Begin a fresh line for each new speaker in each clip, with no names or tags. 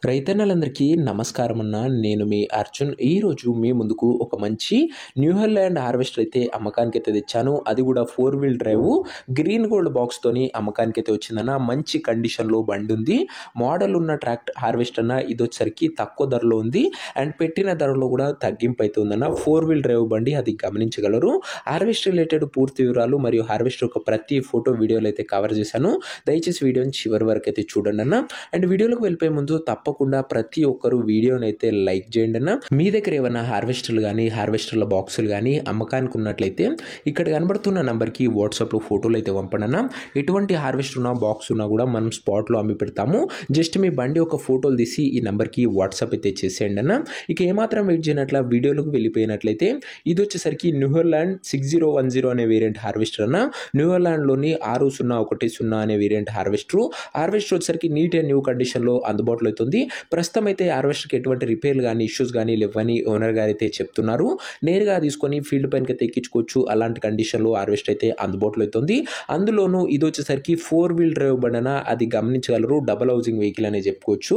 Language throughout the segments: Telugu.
రైతన్నలందరికీ నమస్కారం అన్న. నేను మీ అర్జున్. ఈరోజు మీ ముందుకు ఒక మంచి న్యూ హాలండ్ హార్వెస్టర్ అయితే అమ్మకానికైతే తెచ్చాను. అది కూడా 4 వీల్ డ్రైవ్ గ్రీన్ గోల్డ్ బాక్స్‌తోని అమ్మకానికైతే వచ్చిందన్న. మంచి కండిషన్‌లో బండి ఉంది. మోడల్ ఉన్న హార్వెస్టర్ అన్న. ఇదొచ్చేసరికి తక్కువ ధరలో ఉంది అండ్ పెట్టిన ధరలో కూడా తగ్గింపు అయితే ఉందన్న. 4 వీల్ డ్రైవ్ బండి, అది గమనించగలరు. హార్వెస్టర్ రిలేటెడ్ పూర్తి వివరాలు మరియు హార్వెస్టర్ యొక్క ప్రతి ఫోటో వీడియోలో అయితే కవర్ చేశాను. దయచేసి వీడియోని చివరి వరకు అయితే చూడండి అన్న. అండ్ వీడియోలోకి వెళ్ళిపోయే ముందు తప్పకుండా ప్రతి ఒక్కరు వీడియోని అయితే లైక్ చేయండి అన్న. మీ దగ్గర ఏమైనా హార్వెస్టర్లు కానీ హార్వెస్టర్ల బాక్సులు కానీ అమ్మకానికి ఉన్నట్లయితే ఇక్కడ కనబడుతున్న నంబర్కి వాట్సాప్లో ఫోటోలు అయితే పంపండి అన్న. ఎటువంటి హార్వెస్టర్ ఉన్నా బాక్స్ ఉన్నా కూడా మనం స్పాట్లో అమ్మి పెడతాము. జస్ట్ మీ బండి ఒక ఫోటోలు తీసి ఈ నెంబర్కి వాట్సాప్ అయితే చేసేయండి అన్న. ఇక ఏమాత్రం వెయిట్ చేయనట్ల వీడియోలోకి వెళ్ళిపోయినట్లయితే ఇది వచ్చేసరికి న్యూ హాలండ్ 6010 అనే వేరియంట్ హార్వెస్టర్ అన్న. న్యూ హాలండ్లోని 6010 అనే వేరియంట్ హార్వెస్టర్ వచ్చేసరికి నీట్ అండ్ న్యూ కండిషన్లో అందుబాటులో అవుతుంది. ప్రస్తుతం అయితే హార్వెస్టర్కి ఎటువంటి రిపేర్లు కానీ ఇష్యూస్ కానీ లేవని ఓనర్ గారు అయితే చెప్తున్నారు. నేరుగా తీసుకొని ఫీల్డ్ పైనకి అయితే ఎక్కించుకోవచ్చు. అలాంటి కండిషన్లో హార్వెస్టర్ అయితే అందుబాటులో అవుతుంది. అందులోనూ ఇది వచ్చేసరికి 4 వీల్ డ్రైవ్ బండన, అది గమనించగలరు. డబుల్ హౌసింగ్ వెహికల్ అనే చెప్పుకోవచ్చు.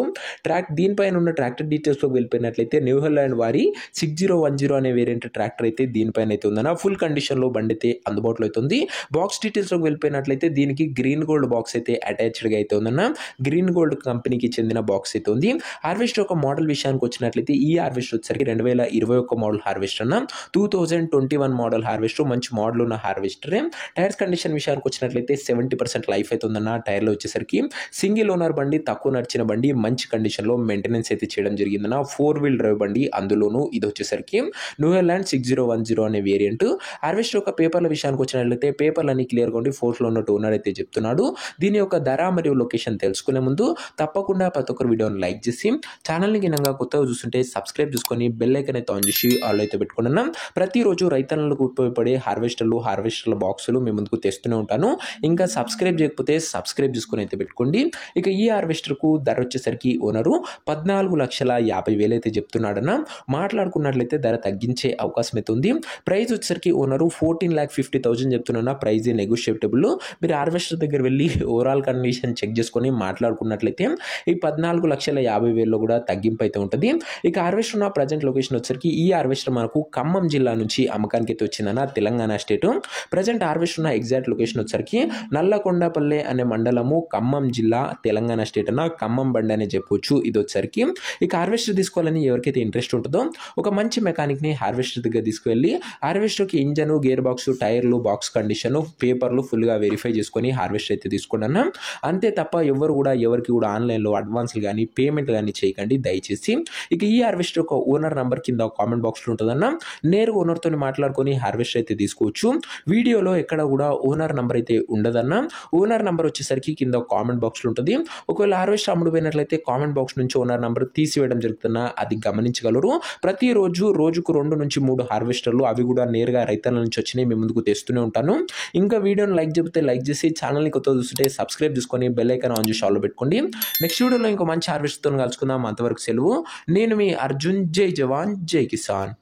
దీనిపైన ఉన్న ట్రాక్టర్ డీటెయిల్స్లోకి వెళ్ళిపోయినట్లయితే న్యూ హాలండ్ వారి 6010 అనే వేరియంట్ ట్రాక్టర్ అయితే దీనిపైన అయితే ఉందన్న. ఫుల్ కండిషన్లో బండి అయితే అందుబాటులో అవుతుంది. బాక్స్ డీటెయిల్స్లోకి వెళ్ళిపోయినట్లయితే దీనికి గ్రీన్ గోల్డ్ బాక్స్ అయితే అటాచ్డ్గా అయితే ఉందన్న. గ్రీన్ గోల్డ్ కంపెనీకి చెందిన బాక్స్ అయితే ఉంది. హార్వెస్టర్ ఒక మోడల్ విషయానికి వచ్చినట్లయితే ఈ హార్వెస్టర్ వచ్చేసరికి 2021 మోడల్ హార్వెస్టర్ అన్న. 2021 మోడల్ హార్వెస్టర్, మంచి మోడల్ ఉన్న హార్వెస్టరే. టైర్స్ కండిషన్ విషయానికి వచ్చినట్లయితే 70% లైఫ్ అయితే ఉందన్న. టైర్లో వచ్చేసరికి సింగిల్ ఓనర్ బండి, తక్కువ నడిచిన బండి, మంచి కండిషన్లో మెయింటెనెన్స్ అయితే చేయడం జరిగిందన్న. 4 వీల్ డ్రైవ్ బండి, అందులోనూ ఇది వచ్చేసరికి న్యూ హాలండ్ 6010 అనే వేరియంట్. హార్వెస్టర్ యొక్క పేపర్ల విషయానికి వచ్చినట్లయితే పేపర్లు అన్ని క్లియర్గా ఉండి ఫోర్స్లో ఉన్నట్టు ఓనర్ అయితే చెప్తున్నాడు. దీని యొక్క ధర మరియు లొకేషన్ తెలుసుకునే ముందు తప్పకుండా ప్రతి ఒక్కరు వీడియోని లైక్ చేసి ఛానల్ని గినంగా కొత్తగా చూస్తుంటే సబ్స్క్రైబ్ చేసుకొని బెల్ ఐకాన్ అయితే ఆన్ చేసి ఆల్ అయితే పెట్టుకున్నాం. ప్రతిరోజు రైతన్నలకు ఉపయోగపడే హార్వెస్టర్ల బాక్సులు మీ ముందుకు తెస్తూనే ఉంటాను. ఇంకా సబ్స్క్రైబ్ చేయకపోతే సబ్స్క్రైబ్ చేసుకొని అయితే పెట్టుకోండి. ఇక ఈ హార్వెస్టర్కు ధర వచ్చేసరికి ఓనరు 14,50,000 అయితే చెప్తున్నాడన్న. మాట్లాడుకున్నట్లయితే ధర తగ్గించే అవకాశం అయితే ఉంది. ప్రైస్ వచ్చేసరికి ఓనరు 14,50,000 చెప్తున్నా. Praise negotiable. మీరు హార్వెస్టర్ దగ్గర వెళ్ళి ఓవరాల్ కండిషన్ చెక్ చేసుకొని మాట్లాడుకున్నట్లయితే ఈ 14,50,000 కూడా తగ్గింపు అయితే ఉంటుంది. ఇక హార్వెస్టర్ ఉన్న ప్రజెంట్ లొకేషన్ వచ్చేసరికి ఈ హార్వెస్టర్ మనకు ఖమ్మం జిల్లా నుంచి అమ్మకానికి అయితే వచ్చిందన్న, తెలంగాణ స్టేట్. ప్రజెంట్ హార్వెస్టర్ ఉన్న ఎగ్జాక్ట్ లొకేషన్ వచ్చేసరికి నల్లకొండపల్లె అనే మండలము, ఖమ్మం జిల్లా, తెలంగాణ స్టేట్ అన్న. ఖమ్మం బండి అనే చెప్పొచ్చు ఇది వచ్చేసరికి. ఇక హార్వెస్టర్ తీసుకోవాలని ఎవరికైతే ఇంట్రెస్ట్ ఉంటుందో ఒక మంచి మెకానిక్ని హార్వెస్టర్ దగ్గర తీసుకువెళ్ళి హార్వెస్టర్కి ఇంజన్, గేర్ బాక్స్, టైర్లు, బాక్స్ కండిషన్, పేపర్లు ఫుల్గా వెరిఫై చేసుకొని హార్వెస్టర్ అయితే తీసుకోండి అన్న. అంతే తప్ప ఎవరికి కూడా ఆన్లైన్లో అడ్వాన్స్లు కానీ పేమెంట్ కానీ చేయకండి దయచేసి. ఇక ఈ హార్వెస్టర్ ఒక ఓనర్ నంబర్ కింద కామెంట్ బాక్స్లో ఉంటుందన్న. నేరుగా ఓనర్తో మాట్లాడుకొని హార్వెస్టర్ అయితే తీసుకోవచ్చు. వీడియోలో ఎక్కడ కూడా ఓనర్ నంబర్ అయితే ఉండదన్న. ఓనర్ నంబర్ వచ్చేసరికి కింద కామెంట్ బాక్స్లో ఉంటుంది. ఒకవేళ హార్వెస్టర్ అమ్ముడుపోయినట్లయితే కామెంట్ బాక్స్ నుంచి ఓనర్ నంబర్ తీసివేయడం జరుగుతున్నా, అది గమనించగలరు. ప్రతిరోజు రోజుకు 2 నుంచి 3 హార్వెస్టర్లు, అవి కూడా నేరుగా రైతుల నుంచి వచ్చినాయి, మీ ముందుకు తెస్తూనే ఉంటాను. ఇంకా వీడియోని లైక్ చెబితే లైక్ చేసి ఛానల్ని కొత్తగా చూస్తుంటే సబ్స్క్రైబ్ చేసుకొని బెల్ ఐకాన్ ఆన్ చేసి ఆల్లో పెట్టుకోండి. నెక్స్ట్ వీడియోలో ఇంకో మంచి హార్వెస్టర్తో కలుసుకుందాం. అంతవరకు సెలవు. నేను మీ అర్జున్. జై జవాన్ జై కిసాన్.